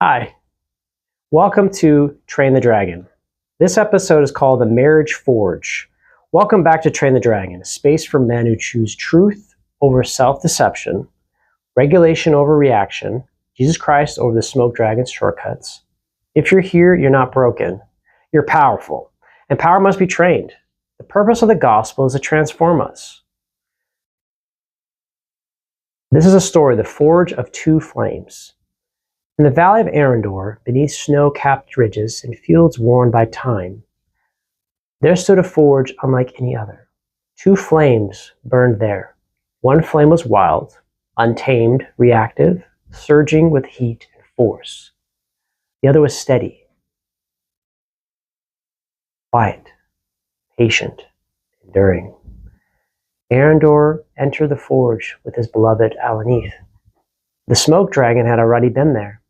Hi, welcome to Train the Dragon. This episode is called The Marriage Forge. Welcome back to Train the Dragon, a space for men who choose truth over self-deception, regulation over reaction, Jesus Christ over the smoke dragon's shortcuts. If you're here, you're not broken. You're powerful, and power must be trained. The purpose of the gospel is to transform us. This is a story, the forge of two flames. In the valley of Arendor, beneath snow-capped ridges and fields worn by time, there stood a forge unlike any other. Two flames burned there. One flame was wild, untamed, reactive, surging with heat and force. The other was steady, quiet, patient, enduring. Arendor entered the forge with his beloved Alanith. The smoke dragon had already been there.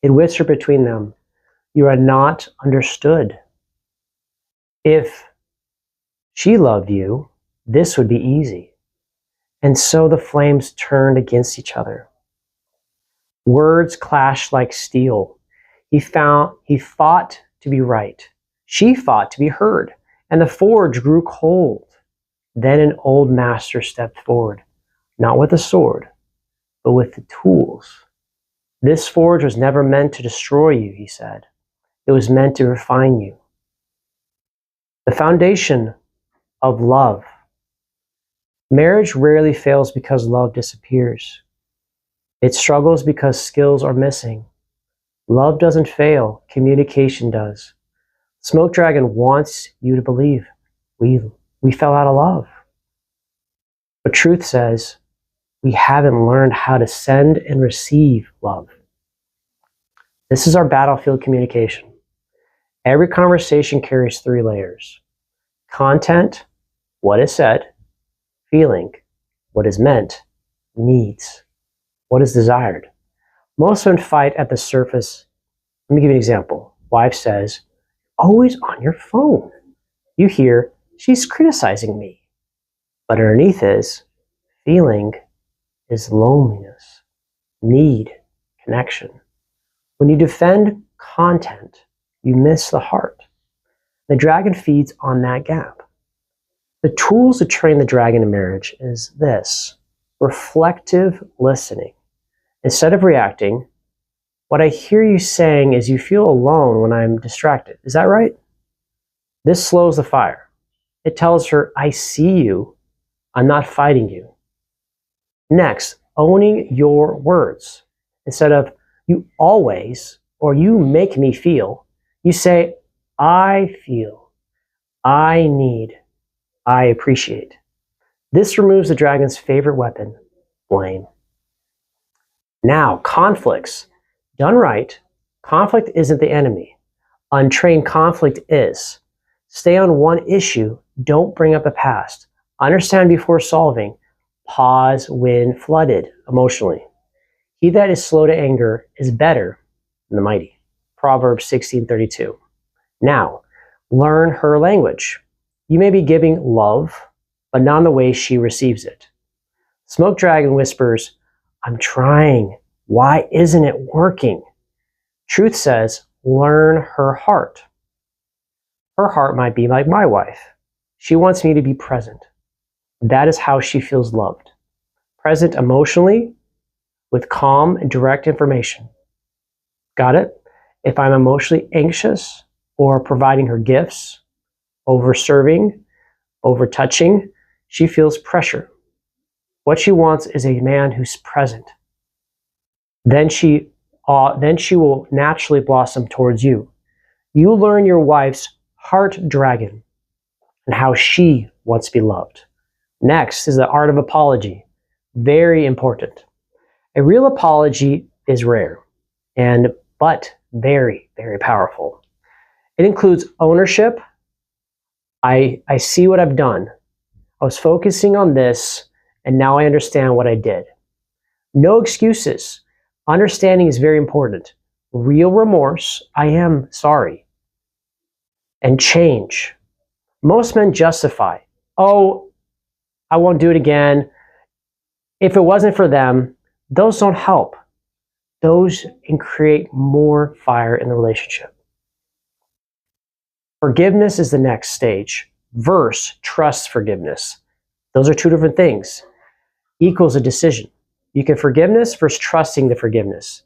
It whispered between them, "You are not understood. If she loved you, this would be easy." And so the flames turned against each other. Words clashed like steel. He fought to be right. She fought to be heard. And the forge grew cold. Then an old master stepped forward, not with a sword, but with the tools. "This forge was never meant to destroy you," he said. "It was meant to refine you." The foundation of love. Marriage rarely fails because love disappears. It struggles because skills are missing. Love doesn't fail, communication does. Smoke Dragon wants you to believe we fell out of love. But truth says, we haven't learned how to send and receive love. This is our battlefield communication. Every conversation carries three layers. Content, what is said. Feeling, what is meant. Needs, what is desired. Most men fight at the surface. Let me give you an example. Wife says, "Always on your phone." You hear, "She's criticizing me." But underneath is feeling is loneliness, need, connection. When you defend content, you miss the heart. The dragon feeds on that gap. The tools to train the dragon in marriage is this: reflective listening. Instead of reacting, what I hear you saying is you feel alone when I'm distracted. Is that right? This slows the fire. It tells her, I see you, I'm not fighting you. Next, owning your words. Instead of you always or you make me feel, you say, I feel, I need, I appreciate. This removes the dragon's favorite weapon, blame. Now, conflicts. Done right, conflict isn't the enemy. Untrained conflict is. Stay on one issue, don't bring up the past. Understand before solving. Pause when flooded emotionally. He that is slow to anger is better than the mighty. Proverbs 16:32. Now, learn her language. You may be giving love, but not in the way she receives it. Smoke Dragon whispers, I'm trying. Why isn't it working? Truth says, learn her heart. Her heart might be like my wife. She wants me to be present. That is how she feels loved. Present emotionally with calm and direct information. Got it? If I'm emotionally anxious or providing her gifts, over-serving, over-touching, she feels pressure. What she wants is a man who's present. Then she will naturally blossom towards you. You learn your wife's heart dragon and how she wants to be loved. Next is the art of apology. Very important. A real apology is rare, but very, very powerful. It includes ownership. I see what I've done. I was focusing on this, and now I understand what I did. No excuses. Understanding is very important. Real remorse. I am sorry. And change. Most men justify. Oh, I won't do it again. If it wasn't for them, those don't help. those and create more fire in the relationship. Forgiveness is the next stage. Verse trusts forgiveness. Those are two different things. Equals a decision. You can forgiveness versus trusting the forgiveness.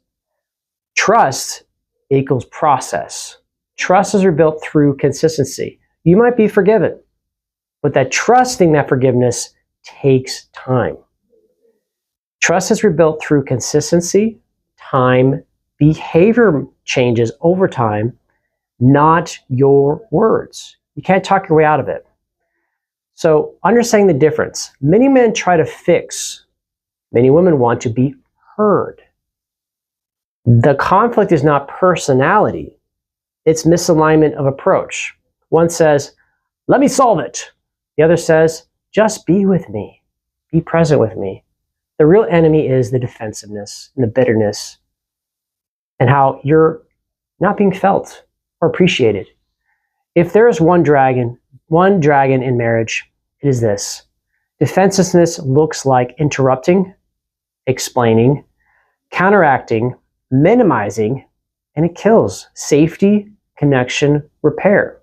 Trust equals process. Trust is rebuilt through consistency. You might be forgiven, but that trusting that forgiveness takes time. Trust is rebuilt through consistency, time, behavior changes over time, not your words. You can't talk your way out of it. So understanding the difference. Many men try to fix. Many women want to be heard. The conflict is not personality. It's misalignment of approach. One says, let me solve it. The other says, just be with me. Be present with me. The real enemy is the defensiveness and the bitterness and how you're not being felt or appreciated. If there is one dragon in marriage, it is this. Defensiveness looks like interrupting, explaining, counteracting, minimizing, and it kills safety, connection, repair.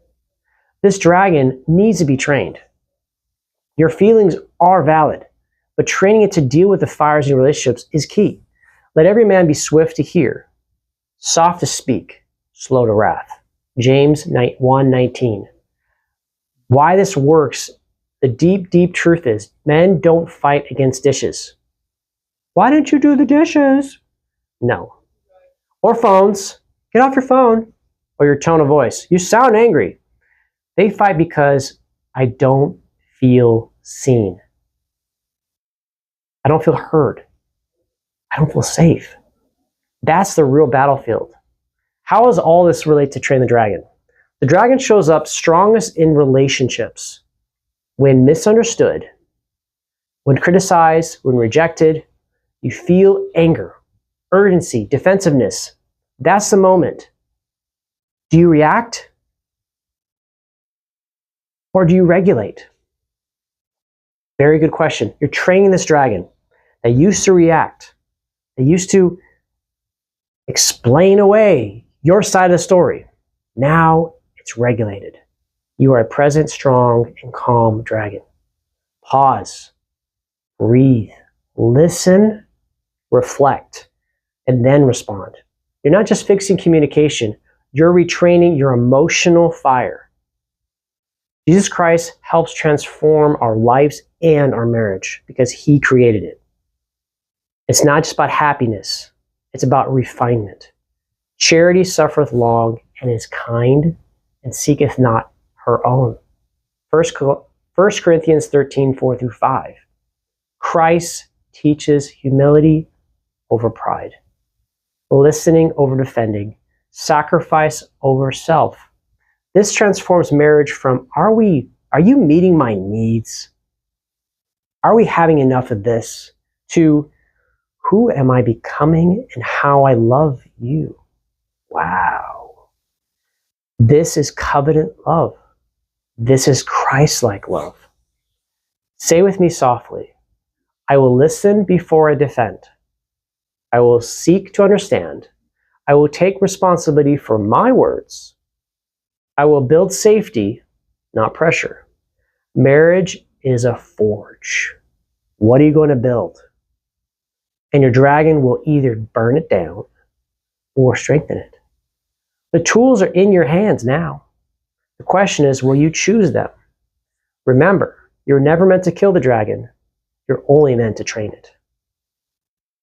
This dragon needs to be trained. Your feelings are valid, but training it to deal with the fires in your relationships is key. Let every man be swift to hear, soft to speak, slow to wrath. James 1:19. Why this works, the deep, deep truth is men don't fight against dishes. Why didn't you do the dishes? No. Or phones. Get off your phone. Or your tone of voice. You sound angry. They fight because I don't feel seen. I don't feel heard. I don't feel safe. That's the real battlefield. How does all this relate to Train the Dragon? The dragon shows up strongest in relationships. When misunderstood, when criticized, when rejected, you feel anger, urgency, defensiveness. That's the moment. Do you react? Or do you regulate? Very good question. You're training this dragon. They used to react. They used to explain away your side of the story. Now it's regulated. You are a present, strong, and calm dragon. Pause, breathe, listen, reflect, and then respond. You're not just fixing communication, you're retraining your emotional fire. Jesus Christ helps transform our lives and our marriage because he created it. It's not just about happiness, it's about refinement. Charity suffereth long and is kind and seeketh not her own. 1 Corinthians 13, 4-5. Christ teaches humility over pride, listening over defending, sacrifice over self. This transforms marriage from, are you meeting my needs? Are we having enough of this? To, who am I becoming and how I love you? Wow. This is covenant love. This is Christ-like love. Say with me softly, I will listen before I defend. I will seek to understand. I will take responsibility for my words. I will build safety, not pressure. Marriage is a forge. What are you going to build? And your dragon will either burn it down or strengthen it. The tools are in your hands now. The question is, will you choose them? Remember, you're never meant to kill the dragon. You're only meant to train it.